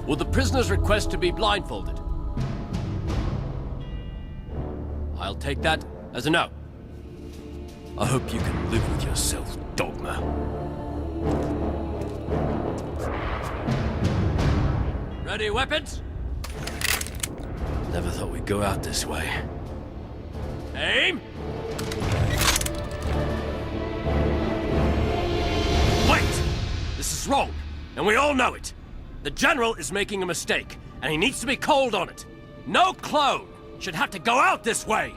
Will the prisoner's request to be blindfolded? I'll take that as a no. I hope you can live with yourself, Dogma. Ready, weapons? Never thought we'd go out this way. Aim! Wait! This is wrong, and we all know it. The General is making a mistake, and he needs to be called on it. No clone should have to go out this way.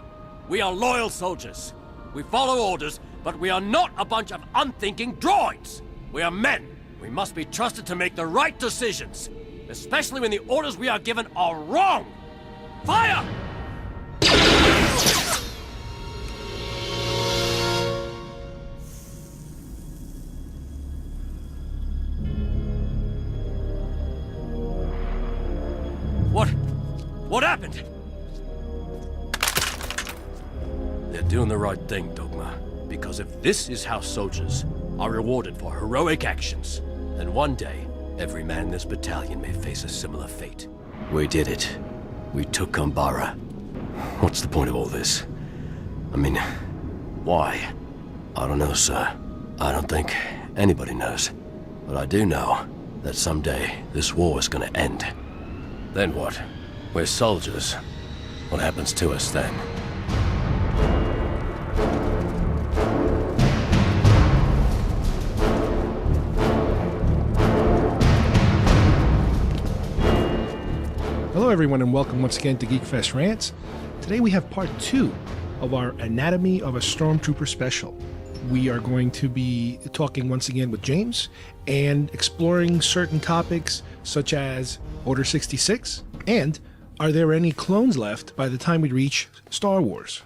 We are loyal soldiers. We follow orders, but we are not a bunch of unthinking droids. We are men. We must be trusted to make the right decisions, especially when the orders we are given are wrong. Fire! What happened? They're doing the right thing, Dogma. Because if this is how soldiers are rewarded for heroic actions, then one day, every man in this battalion may face a similar fate. We did it. We took Umbara. What's the point of all this? I mean, why? I don't know, sir. I don't think anybody knows. But I do know that someday this war is gonna end. Then what? We're soldiers. What happens to us then? Hello everyone and welcome once again to Geekfest Rants. Today we have part 2 of our Anatomy of a Stormtrooper special. We are going to be talking once again with James and exploring certain topics such as Order 66 and are there any clones left by the time we reach Star Wars?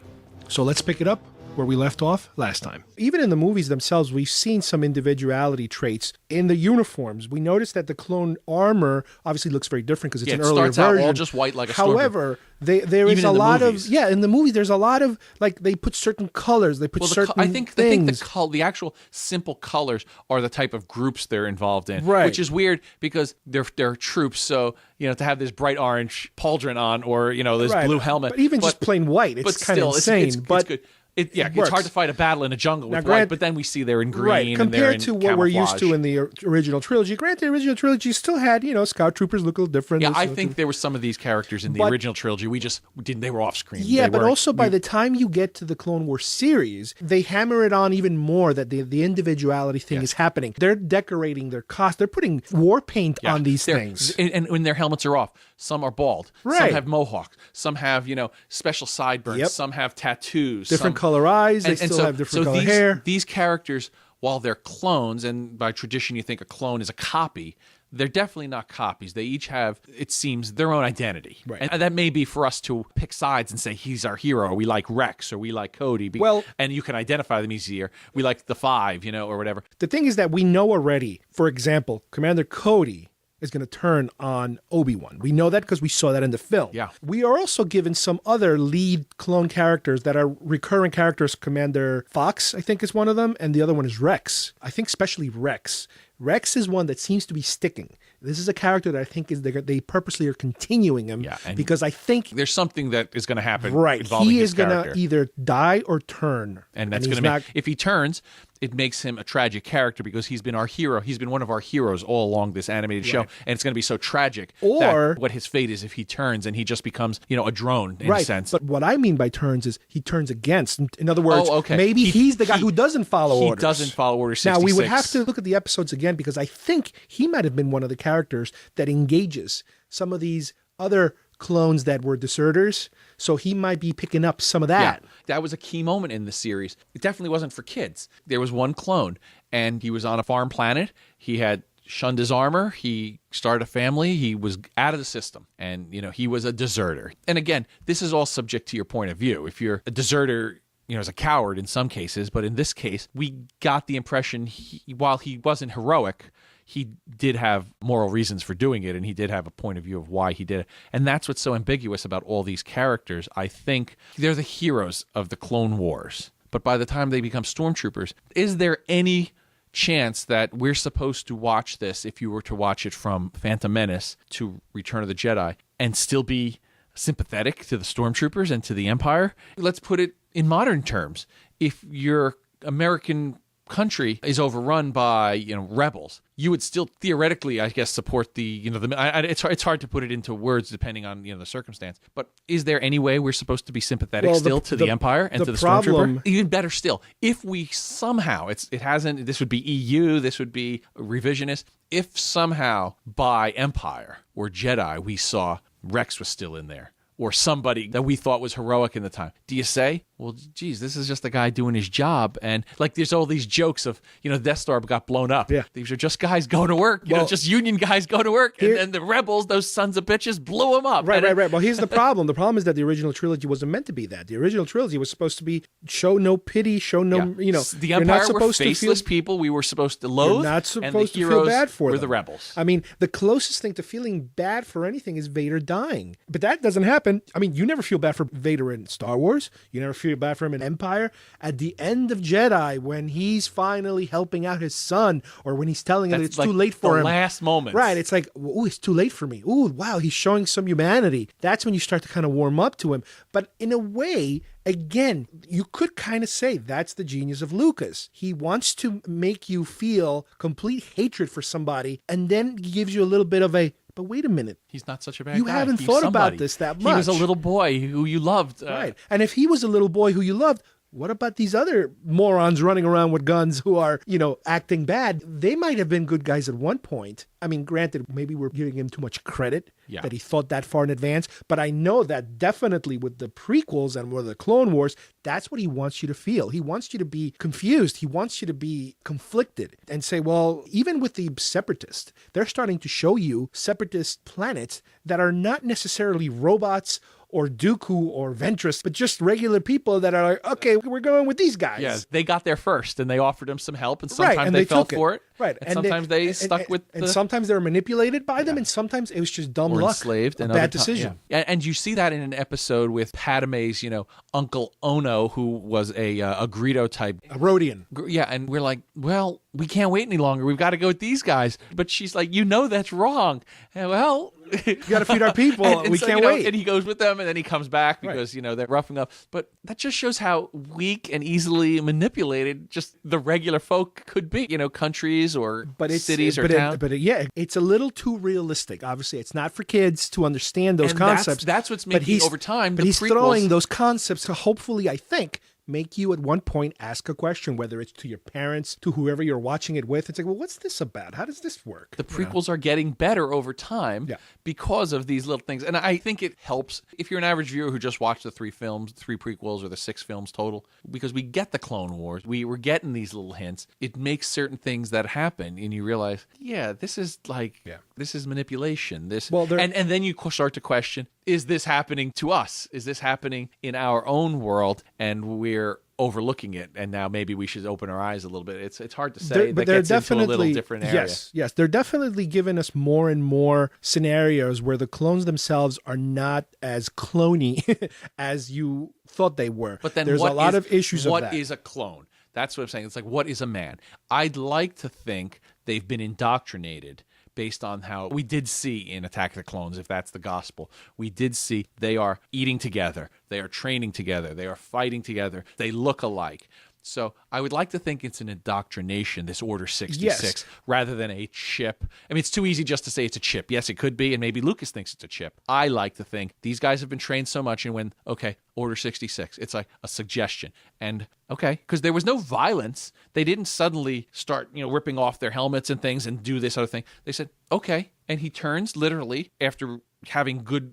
So let's pick it up where we left off last time. Even in the movies themselves, we've seen some individuality traits in the uniforms. We noticed that the clone armor obviously looks very different because it's an earlier version. It starts out all just white like a Stormtrooper. However, there is a lot of in the movies there's a lot of like they put certain colors, they put certain I think things. the actual simple colors are the type of groups they're involved in, right? Which is weird because they're troops, so to have this bright orange pauldron on or this blue helmet, but even just plain white, it's kind of insane. It's good. It's hard to fight a battle in a jungle with white, but then we see they're in green, right? And compared to what camouflage. We're used to in the original trilogy. Granted, the original trilogy still had scout troopers look a little different. Yeah, I think there were some of these characters in the original trilogy. We just didn't. They were off screen. Yeah, but also by the time you get to the Clone Wars series, they hammer it on even more that the individuality thing is happening. They're decorating their cost. They're putting war paint on these things, and when their helmets are off, some are bald. Right. Some have mohawks. Some have special sideburns. Yep. Some have tattoos. Different color eyes. They still have different color hair. These characters, while they're clones, and by tradition you think a clone is a copy, they're definitely not copies. They each have, it seems, their own identity. Right. And that may be for us to pick sides and say, he's our hero, or we like Rex, or we like Cody. And you can identify them easier. We like the Five, or whatever. The thing is that we know already, for example, Commander Cody is going to turn on Obi-Wan. We know that because we saw that in the film. Yeah. We are also given some other lead clone characters that are recurring characters. Commander Fox, I think, is one of them, and the other one is Rex. I think especially Rex. Rex is one that seems to be sticking. This is a character that I think is they purposely are continuing him because I think there's something that is going to happen. Right, involving he is going to either die or turn, and that's going to make. If he turns, it makes him a tragic character because he's been our hero. He's been one of our heroes all along this animated show, and it's going to be so tragic. Or that what his fate is if he turns and he just becomes, a drone in a sense. But what I mean by turns is he turns against. In other words, okay. maybe he's the guy who doesn't follow orders. He doesn't follow Order 66. Now we would have to look at the episodes again because I think he might have been one of the characters that engages some of these other clones that were deserters. So he might be picking up some of that. Yeah, that was a key moment in the series. It definitely wasn't for kids. There was one clone, and he was on a farm planet. He had shunned his armor. He started a family. He was out of the system, and he was a deserter. And again, this is all subject to your point of view. If you're a deserter, as a coward in some cases, but in this case, we got the impression while he wasn't heroic, he did have moral reasons for doing it, and he did have a point of view of why he did it. And that's what's so ambiguous about all these characters. I think they're the heroes of the Clone Wars. But by the time they become stormtroopers, is there any chance that we're supposed to watch this, if you were to watch it from Phantom Menace to Return of the Jedi, and still be sympathetic to the Stormtroopers and to the Empire? Let's put it in modern terms. If your American country is overrun by rebels, you would still theoretically, I guess, support the it's hard to put it into words depending on the circumstance. But is there any way we're supposed to be sympathetic to the Empire and to the Stormtrooper? Even better still, if we somehow this would be EU, this would be revisionist. If somehow by Empire or Jedi we saw Rex was still in there, or somebody that we thought was heroic in the time, do you say, well, geez, this is just a guy doing his job? And like there's all these jokes of, Death Star got blown up. Yeah. These are just guys going to work, just Union guys going to work. And then the rebels, those sons of bitches, blew them up. Right. Well, here's the problem. The problem is that the original trilogy wasn't meant to be that. The original trilogy was supposed to be show no pity, show no, The Empire were faceless people we were supposed to loathe. You're not supposed and the to heroes feel bad for were them. the rebels. I mean, the closest thing to feeling bad for anything is Vader dying. But that doesn't happen. I mean, you never feel bad for Vader in Star Wars. You never feel bad for him in Empire. At the end of Jedi, when he's finally helping out his son, or when he's telling him it's too late for him. The last moment. Right. It's like, oh, it's too late for me. Oh, wow, he's showing some humanity. That's when you start to kind of warm up to him. But in a way, again, you could kind of say that's the genius of Lucas. He wants to make you feel complete hatred for somebody, and then he gives you a little bit of but wait a minute. He's not such a bad guy. You haven't thought about this that much. He was a little boy who you loved. Right. And if he was a little boy who you loved, what about these other morons running around with guns who are, acting bad? They might have been good guys at one point. I mean, granted, maybe we're giving him too much credit that he thought that far in advance. But I know that definitely with the prequels and with the Clone Wars, that's what he wants you to feel. He wants you to be confused. He wants you to be conflicted and say, well, even with the separatists, they're starting to show you separatist planets that are not necessarily robots or Dooku or Ventress, but just regular people that are like, okay, we're going with these guys. Yeah, they got there first, and they offered him some help, and sometimes they fell for it. Right. And sometimes they stuck with and sometimes they were manipulated by them, and sometimes it was just dumb luck. Enslaved. A bad decision. Yeah. And you see that in an episode with Padme's, Uncle Ono, who was a Greedo type. A Rhodian. Yeah, and we're like, well, we can't wait any longer. We've got to go with these guys. But she's like, that's wrong. And, well... you got to feed our people. and we so, can't wait. And he goes with them, and then he comes back because, they're roughing up. But that just shows how weak and easily manipulated just the regular folk could be, countries or cities or towns. It's a little too realistic. Obviously, it's not for kids to understand those concepts. That's what's making over time. But he's throwing those concepts to hopefully, I think, make you at one point ask a question, whether it's to your parents, to whoever you're watching it with. It's like, well, what's this about? How does this work? The prequels are getting better over time because of these little things. And I think it helps if you're an average viewer who just watched the 3 prequels or the 6 films total, because we get the Clone Wars. We're getting these little hints. It makes certain things that happen, and you realize, this is this is manipulation. And then you start to question, is this happening to us? Is this happening in our own world? And we're overlooking it, and now maybe we should open our eyes a little bit. It's hard to say. But they're definitely into a little different area. Yes, they're definitely giving us more and more scenarios where the clones themselves are not as cloney as you thought they were. But then there's a lot of issues of that. What is a clone? That's what I'm saying. It's like, what is a man? I'd like to think they've been indoctrinated based on how we did see in Attack of the Clones, if that's the gospel. We did see they are eating together, they are training together, they are fighting together, they look alike. So I would like to think it's an indoctrination, this Order 66, rather than a chip. I mean, it's too easy just to say it's a chip. Yes, it could be, and maybe Lucas thinks it's a chip. I like to think these guys have been trained so much, and when, Order 66, it's like a suggestion. And, because there was no violence. They didn't suddenly start, ripping off their helmets and things and do this other thing. They said, okay. And he turns literally after having good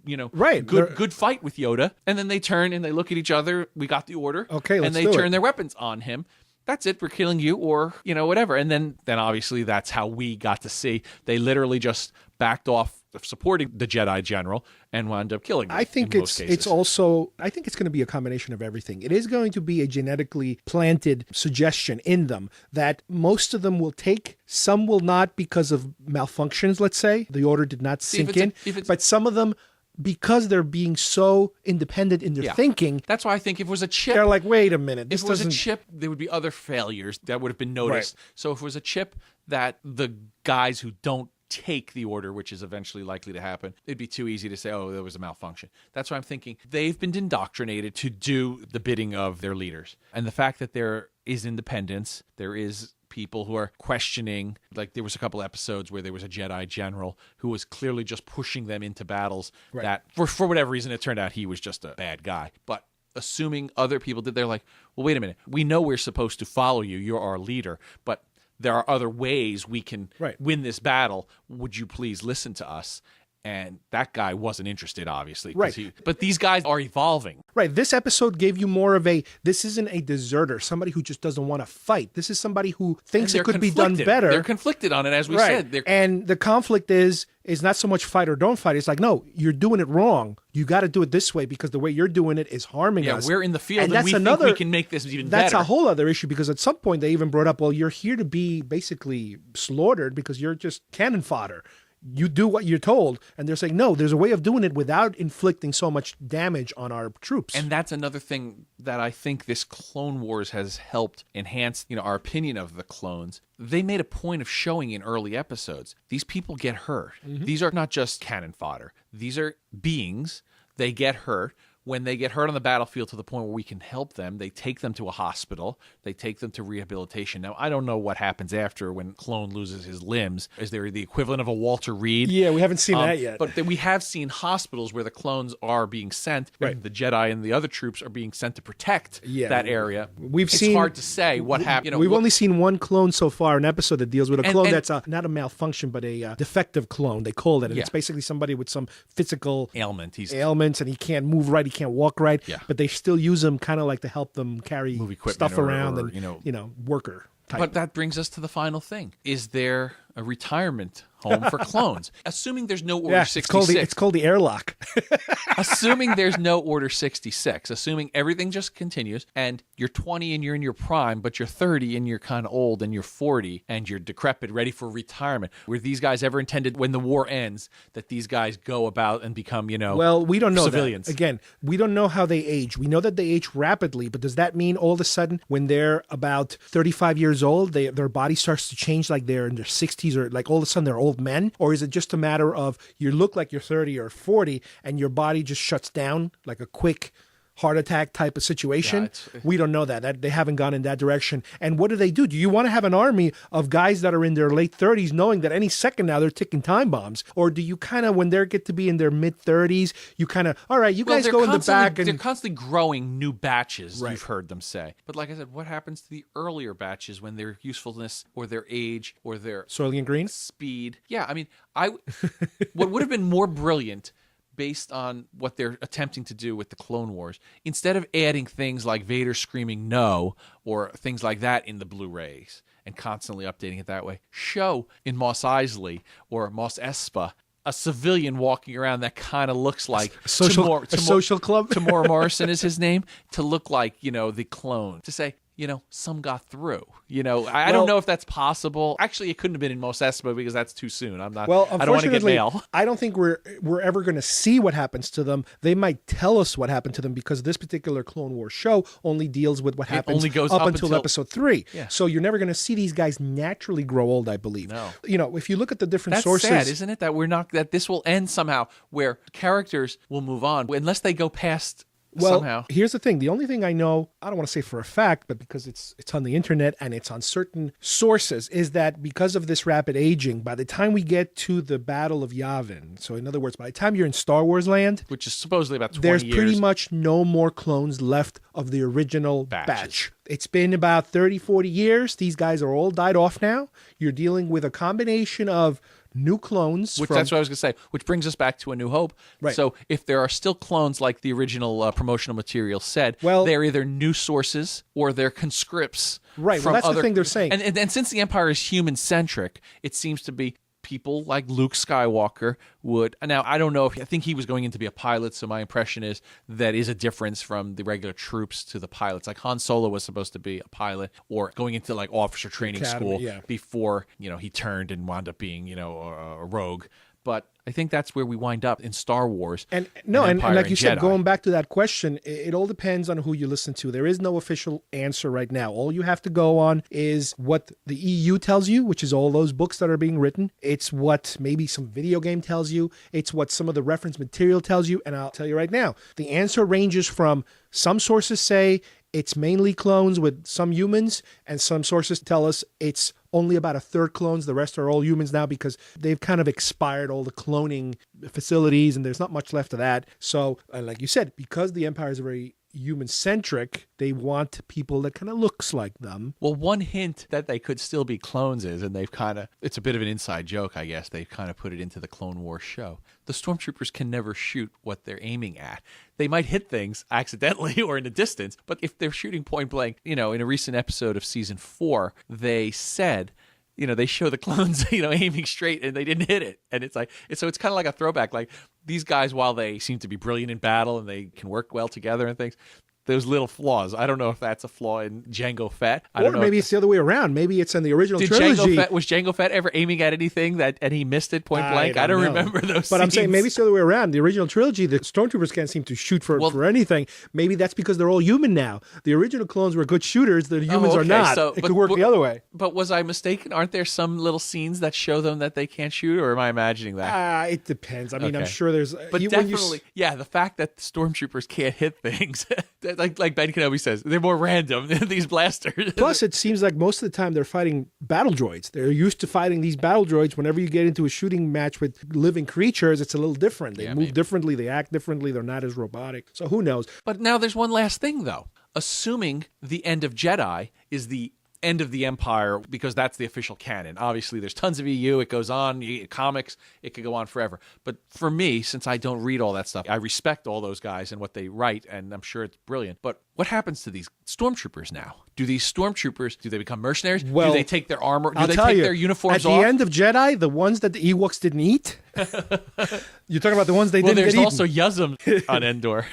fight with Yoda, and then they turn and they look at each other. We got the order, and they turn their weapons on him. That's it. We're killing you, or whatever. And then obviously that's how we got to see they literally just backed off of supporting the Jedi General and wound up killing him. I think it's going to be a combination of everything. It is going to be a genetically planted suggestion in them that most of them will take. Some will not because of malfunctions. Let's say the order did not sink in, but some of them because they're being so independent in their thinking, That's why I think if it was a chip, they're like, wait a minute. if it was a chip, there would be other failures that would have been noticed. Right. So if it was a chip that the guys who don't take the order, which is eventually likely to happen, it'd be too easy to say, oh, there was a malfunction. That's why I'm thinking they've been indoctrinated to do the bidding of their leaders. And the fact that there is independence, there is people who are questioning, like there was a couple episodes where there was a Jedi general who was clearly just pushing them into battles that for whatever reason it turned out he was just a bad guy. But assuming other people did, they're like, well, wait a minute, we know we're supposed to follow you, you're our leader, but there are other ways we can win this battle. Would you please listen to us? And that guy wasn't interested, obviously. Right. But these guys are evolving. Right. This episode gave you more of this isn't a deserter, somebody who just doesn't want to fight. This is somebody who thinks it could be done better. They're conflicted on it, as we said. And the conflict is not so much fight or don't fight. It's like, no, you're doing it wrong. You got to do it this way because the way you're doing it is harming us. Yeah, we're in the field and that's we think we can make this even better. That's a whole other issue because at some point they even brought up, well, you're here to be basically slaughtered because you're just cannon fodder. You do what you're told. And they're saying, no, there's a way of doing it without inflicting so much damage on our troops. And that's another thing that I think this Clone Wars has helped enhance, our opinion of the clones. They made a point of showing in early episodes, these people get hurt. Mm-hmm. These are not just cannon fodder. These are beings. They get hurt. When they get hurt on the battlefield to the point where we can help them, they take them to a hospital. They take them to rehabilitation. Now, I don't know what happens after when Clone loses his limbs. Is there the equivalent of a Walter Reed? Yeah, we haven't seen that yet. But we have seen hospitals where the clones are being sent. Right. The Jedi and the other troops are being sent to protect that area. It's hard to say what happened. We've only seen one clone so far, an episode that deals with a clone that's not a malfunction, but a defective clone, they call it. And it's basically somebody with some physical ailments, and he can't move right, he can't walk right, but they still use him kind of like to help them carry stuff around and worker type. But that brings us to the final thing. Is there a retirement home for clones? Assuming there's no Order 66. It's called the airlock. Assuming there's no Order 66, assuming everything just continues and you're 20 and you're in your prime, but you're 30 and you're kind of old and you're 40 and you're decrepit, ready for retirement. Were these guys ever intended when the war ends that these guys go about and become, well, we don't know civilians? That. Again, we don't know how they age. We know that they age rapidly, but does that mean all of a sudden when they're about 35 years old, their body starts to change like they're in their 60s or like all of a sudden they're old men? Or is it just a matter of you look like you're 30 or 40 and your body just shuts down like a quick heart attack type of situation? We don't know that. They haven't gone in that direction. And what do? Do you want to have an army of guys that are in their late 30s knowing that any second now they're ticking time bombs? Or do you kind of, when they get to be in their mid 30s, you kind of, all right, you guys go in the back. They're constantly growing new batches, you've heard them say. But like I said, what happens to the earlier batches when their usefulness or their age or their Soylent Green speed? Yeah, I mean, what would have been more brilliant based on what they're attempting to do with the Clone Wars, instead of adding things like Vader screaming no or things like that in the Blu-rays and constantly updating it that way, show in Mos Eisley or Mos Espa a civilian walking around that kind of looks like a social club. Tamora Morrison is his name, to look like, the clone, to say, some got through. I don't know if that's possible. Actually, it couldn't have been in Mos Espa because that's too soon. I don't want to get mail. I don't think we're ever going to see what happens to them. They might tell us what happened to them because this particular Clone Wars show only deals with what happens only goes up until episode 3. Yeah. So you're never going to see these guys naturally grow old, I believe. No. If you look at the different that's sources. That's sad, isn't it? That this will end somehow where characters will move on unless they go past. Well, somehow. Here's the thing. The only thing I know, I don't want to say for a fact, but because it's on the internet and it's on certain sources, is that because of this rapid aging, by the time we get to the Battle of Yavin, so in other words, by the time you're in Star Wars land, which is supposedly about 20 years, there's pretty much no more clones left of the original batch. It's been about 30, 40 years. These guys are all died off now. You're dealing with a combination of new clones. That's what I was going to say, which brings us back to A New Hope. Right. So if there are still clones like the original promotional material said, they're either new sources or they're conscripts. Right, well, that's the thing they're saying. And since the Empire is human-centric, it seems to be people like Luke Skywalker would. Now, I don't know I think he was going in to be a pilot, so my impression is that is a difference from the regular troops to the pilots. Like Han Solo was supposed to be a pilot or going into like officer training school before, he turned and wound up being, a rogue. But I think that's where we wind up in Star Wars. And like Empire you said, Jedi. going back to that question, it all depends on who you listen to. There is no official answer right now. All you have to go on is what the EU tells you, which is all those books that are being written. It's what maybe some video game tells you. It's what some of the reference material tells you. And I'll tell you right now, the answer ranges from some sources say it's mainly clones with some humans, and some sources tell us it's only about a third clones. The rest are all humans now because they've kind of expired all the cloning facilities and there's not much left of that. So, like you said, because the Empire is very human-centric, they want people that kind of looks like them. Well, one hint that they could still be clones is, and they've kind of, it's a bit of an inside joke, I guess, they've kind of put it into the Clone Wars show. The Stormtroopers can never shoot what they're aiming at. They might hit things accidentally or in the distance, but if they're shooting point blank, in a recent episode of season 4, they said, they show the clones, aiming straight and they didn't hit it. And it's it's kind of like a throwback. Like these guys, while they seem to be brilliant in battle and they can work well together and things, those little flaws. I don't know if that's a flaw in Jango Fett. I don't know. Maybe it's the other way around. Maybe it's in the original trilogy. Was Jango Fett ever aiming at anything and he missed it point blank? I don't remember those But scenes. I'm saying maybe it's the other way around. The original trilogy, the Stormtroopers can't seem to shoot for anything. Maybe that's because they're all human now. The original clones were good shooters. The humans are not. It could work the other way. But was I mistaken? Aren't there some little scenes that show them that they can't shoot, or am I imagining that? It depends. I mean, I'm sure there's... But definitely, the fact that the Stormtroopers can't hit things, like Ben Kenobi says, they're more random than these blasters. Plus, it seems like most of the time they're fighting battle droids. They're used to fighting these battle droids. Whenever you get into a shooting match with living creatures, it's a little different. They move differently. They act differently. They're not as robotic. So who knows? But now there's one last thing, though. Assuming the end of Jedi is the end of the Empire, because that's the official canon. Obviously, there's tons of EU. It goes on. Comics, it could go on forever. But for me, since I don't read all that stuff, I respect all those guys and what they write, and I'm sure it's brilliant. But what happens to these Stormtroopers now? Do these Stormtroopers, do they become mercenaries? Well, do they take their armor? Do I'll they tell take you, their uniforms off? At the end of Jedi, the ones that the Ewoks didn't eat? You're talking about the ones they didn't there's get eaten. also Yuzum on Endor.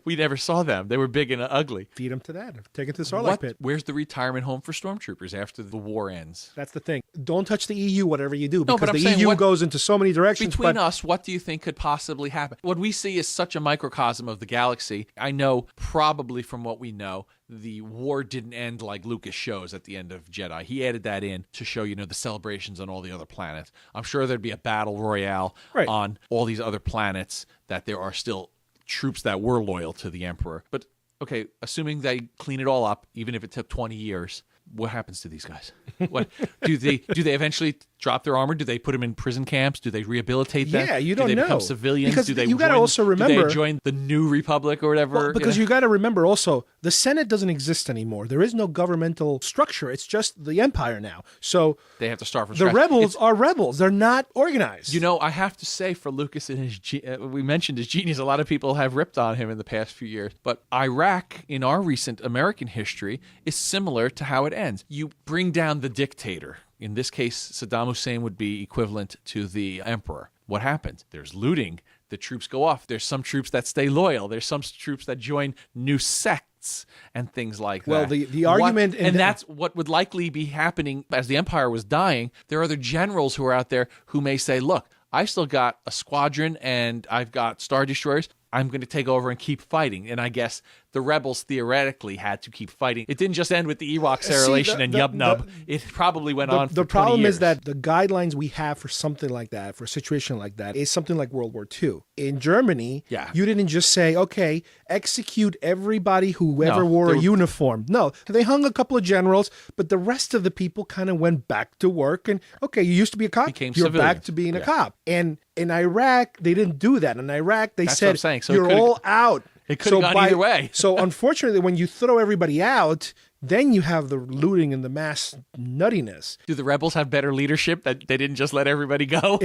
We never saw them. They were big and ugly. Feed them to that. Take it to the Sarlacc pit. Where's the retirement home for Stormtroopers after the war ends? That's the thing. Don't touch the EU, whatever you do, because but I'm the saying, EU goes into so many directions. Between us, what do you think could possibly happen? What we see is such a microcosm of the galaxy. I know, probably from what we know, the war didn't end like Lucas shows at the end of Jedi. He added that in to show, the celebrations on all the other planets. I'm sure there'd be a battle royale on all these other planets, that there are still troops that were loyal to the Emperor. But, okay, assuming they clean it all up, even if it took 20 years, what happens to these guys? What do they eventually drop their armor? Do they put them in prison camps? Do they rehabilitate them? Yeah, you don't know. Do they become civilians? Because do they you got to also remember, do they join the New Republic or whatever? Well, because you got to remember also, the Senate doesn't exist anymore. There is no governmental structure. It's just the Empire now. So they have to start from the scratch. rebels are rebels. They're not organized. I have to say, for Lucas and his, we mentioned his genius. A lot of people have ripped on him in the past few years. But Iraq, in our recent American history, is similar to how it ends. You bring down the dictator. In this case, Saddam Hussein would be equivalent to the emperor. What happens? There's looting. The troops go off. There's some troops that stay loyal. There's some troops that join new sects and things like that. Well, the argument... that's what would likely be happening as the empire was dying. There are other generals who are out there who may say, look, I still got a squadron and I've got Star Destroyers. I'm going to take over and keep fighting. And I guess the rebels theoretically had to keep fighting. It didn't just end with the Ewok Serrelation and Yub Nub. It probably went on for 20 years. The problem is that the guidelines we have for something like that, for a situation like that, is something like World War II. In Germany, you didn't just say, okay, execute everybody who ever wore a uniform. No, they hung a couple of generals, but the rest of the people kind of went back to work. And, okay, you used to be a cop. You're back to being a cop. And in Iraq, they didn't do that. In Iraq, they said, so you're all out. It could have gone either way. So unfortunately, when you throw everybody out, then you have the looting and the mass nuttiness. Do the rebels have better leadership that they didn't just let everybody go?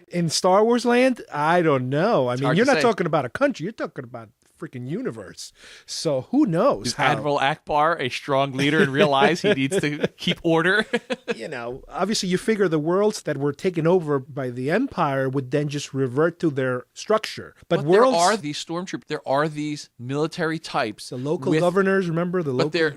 In Star Wars land, I don't know. I mean, you're not talking about a country. You're talking about freaking universe. So who knows? Is Admiral Akbar a strong leader and realize he needs to keep order? Obviously you figure the worlds that were taken over by the Empire would then just revert to their structure. But there are these stormtroopers. There are these military types. The local governors, remember?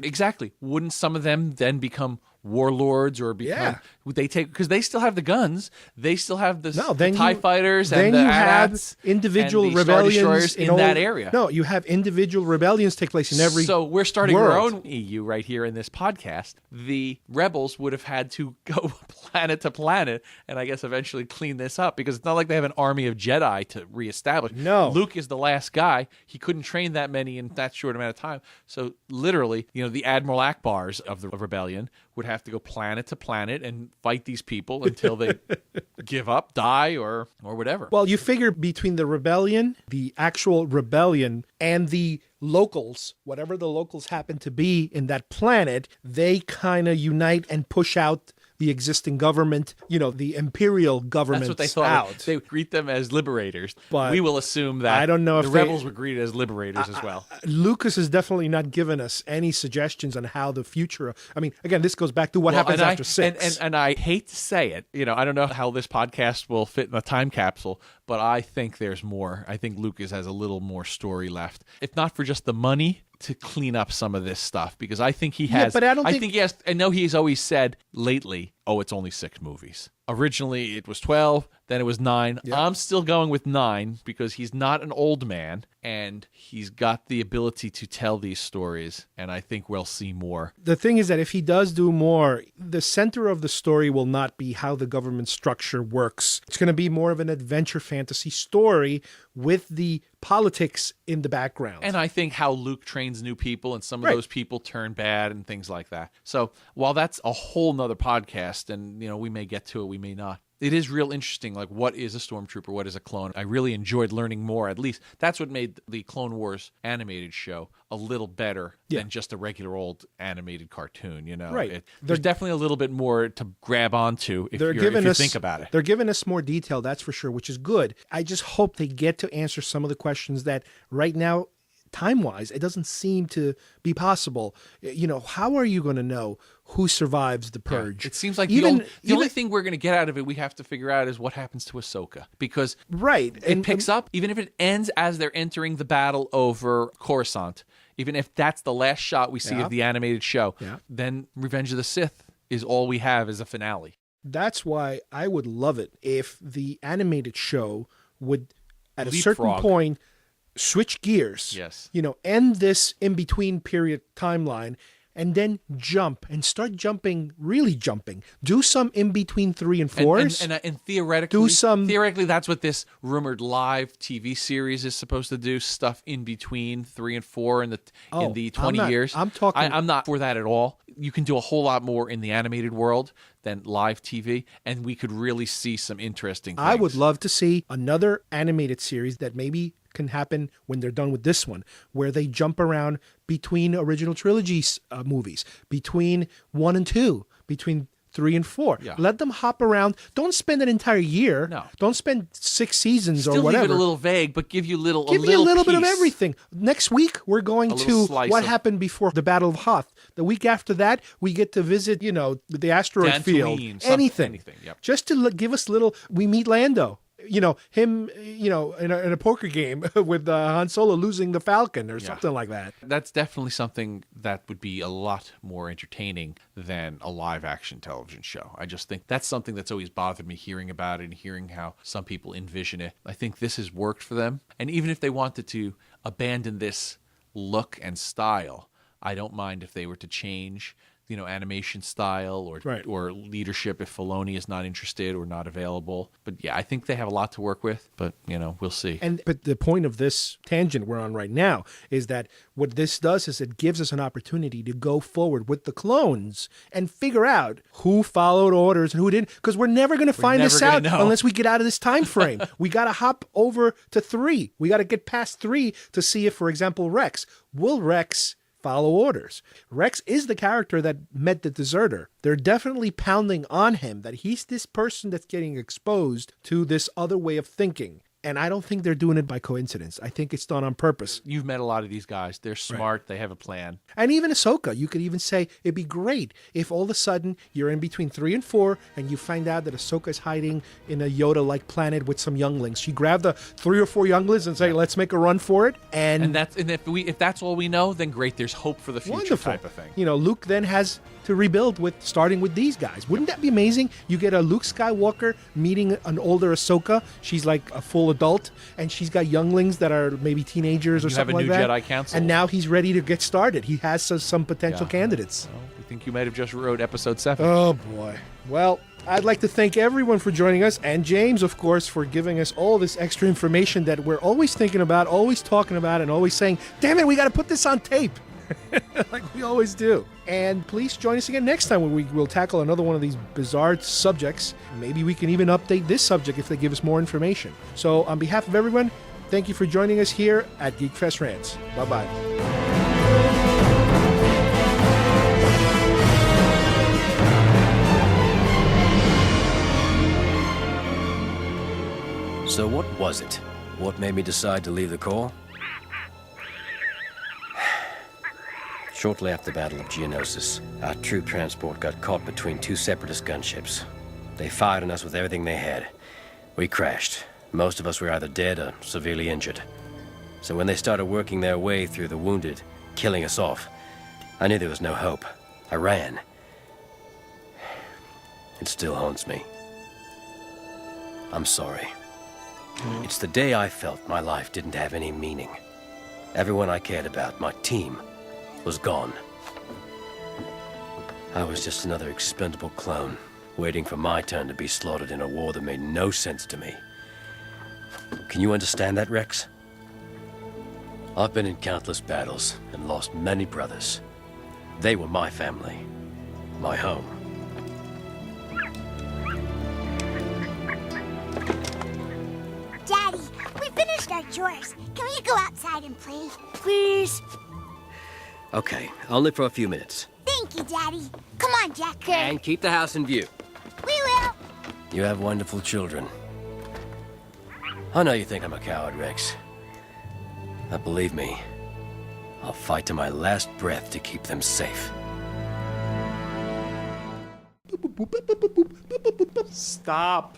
Exactly. Wouldn't some of them then become warlords or become. Yeah. They take because they still have the guns. They still have the then TIE fighters then and the you have AT-ATs individual and the Star rebellions Destroyers in all, that area. No, you have individual rebellions take place in every. So we're starting our world. own EU right here in this podcast. The rebels would have had to go planet to planet and I guess eventually clean this up because it's not like they have an army of Jedi to reestablish. No. Luke is the last guy. He couldn't train that many in that short amount of time. So literally, the Admiral Akbars of the rebellion would have to go planet to planet and fight these people until they give up, die, or whatever. Well, you figure between the rebellion, the actual rebellion, and the locals, whatever the locals happen to be in that planet, they kind of unite and push out the existing government, the imperial government. That's what they thought. Out. They would greet them as liberators. But we will assume that I don't know if the rebels were greeted as liberators as well. Lucas has definitely not given us any suggestions on how the future. I mean, again, this goes back to what happens after 6. And I hate to say it, I don't know how this podcast will fit in a time capsule, but I think there's more. I think Lucas has a little more story left, if not for just the money to clean up some of this stuff, because I think he has. Yeah, but I think he has. I know he's always said lately, it's only 6 movies. Originally, it was 12. Then it was 9. Yeah. I'm still going with 9 because he's not an old man and he's got the ability to tell these stories. And I think we'll see more. The thing is that if he does do more, the center of the story will not be how the government structure works. It's going to be more of an adventure fantasy story with the politics in the background. And I think how Luke trains new people and some of Right. those people turn bad and things like that. So while that's a whole nother podcast and, we may get to it, we may not. It is real interesting, like what is a Stormtrooper, what is a clone? I really enjoyed learning more. At least that's what made the Clone Wars animated show a little better than just a regular old animated cartoon, Right. There's definitely a little bit more to grab onto if you think about it. They're giving us more detail, that's for sure, which is good. I just hope they get to answer some of the questions that right now, time-wise, it doesn't seem to be possible. How are you going to know who survives the purge? It seems like Even- the only thing we're going to get out of it, we have to figure out is what happens to Ahsoka. Because Right. it picks up, even if it ends as they're entering the battle over Coruscant, even if that's the last shot we see Yeah. of the animated show, Yeah. then Revenge of the Sith is all we have as a finale. That's why I would love it if the animated show would, at a certain Leapfrog. point, switch gears. Yes. End this in-between period timeline and then jump and start jumping, really jumping. Do some in-between 3 and 4s. And theoretically, Do some- theoretically, that's what this rumored live TV series is supposed to do. Stuff in between 3 and 4 in the Oh, 20 years. I'm talking- I'm not for that at all. You can do a whole lot more in the animated world than live TV, and we could really see some interesting things. I would love to see another animated series that maybe can happen when they're done with this one, where they jump around between original trilogy movies, between 1 and 2, between 3 and 4. Yeah. Let them hop around. Don't spend an entire year. No. Don't spend 6 seasons Still or whatever. leave it a little vague, but give you Give me a little bit of piece. everything. Next week, we're going little to slice what of- happened before the Battle of Hoth. The week after that, we get to visit, the asteroid field. Dantooine, Anything. yep. Just to give us little, we meet Lando. Him, in a poker game with Han Solo losing the Falcon or something like that. That's definitely something that would be a lot more entertaining than a live action television show. I just think that's something that's always bothered me, hearing about it and hearing how some people envision it. I think this has worked for them. And even if they wanted to abandon this look and style, I don't mind if they were to change animation style or leadership if Filoni is not interested or not available. But yeah, I think they have a lot to work with, but we'll see. But the point of this tangent we're on right now is that what this does is it gives us an opportunity to go forward with the clones and figure out who followed orders and who didn't, because we're never going to find never this gonna out know. unless we get out of this time frame. We got to hop over to 3. We got to get past 3 to see if, for example, will Rex follow orders? Rex is the character that met the deserter. They're definitely pounding on him that he's this person that's getting exposed to this other way of thinking. And I don't think they're doing it by coincidence. I think it's done on purpose. You've met a lot of these guys. They're smart. They have a plan. And even Ahsoka, you could even say it'd be great if all of a sudden you're in between 3 and 4 and you find out that Ahsoka is hiding in a Yoda-like planet with some younglings. She grabbed the 3 or 4 younglings and say, let's make a run for it. And if that's all we know, then great. There's hope for the future wonderful. type of thing. Luke then has to rebuild starting with these guys. Wouldn't that be amazing? You get a Luke Skywalker meeting an older Ahsoka. She's like a full adult, and she's got younglings that are maybe teenagers or something like that. You have a new Jedi Council. And now he's ready to get started. He has some potential candidates. Well, I think you might have just wrote episode 7. Oh, boy. Well, I'd like to thank everyone for joining us, and James, of course, for giving us all this extra information that we're always thinking about, always talking about, and always saying, damn it, we got to put this on tape. Like we always do. And please join us again next time when we will tackle another one of these bizarre subjects. Maybe we can even update this subject if they give us more information. So on behalf of everyone, thank you for joining us here at Geekfest Rants. Bye-bye. So what was it? What made me decide to leave the Corps? Shortly after the Battle of Geonosis, our troop transport got caught between 2 separatist gunships. They fired on us with everything they had. We crashed. Most of us were either dead or severely injured. So when they started working their way through the wounded, killing us off, I knew there was no hope. I ran. It still haunts me. I'm sorry. It's the day I felt my life didn't have any meaning. Everyone I cared about, my team, was gone. I was just another expendable clone, waiting for my turn to be slaughtered in a war that made no sense to me. Can you understand that, Rex? I've been in countless battles and lost many brothers. They were my family, my home. Daddy, we finished our chores. Can we go outside and play? Please? Okay, only for a few minutes. Thank you, Daddy. Come on, Jack. And keep the house in view. We will. You have wonderful children. I know you think I'm a coward, Rex. But believe me, I'll fight to my last breath to keep them safe. Stop.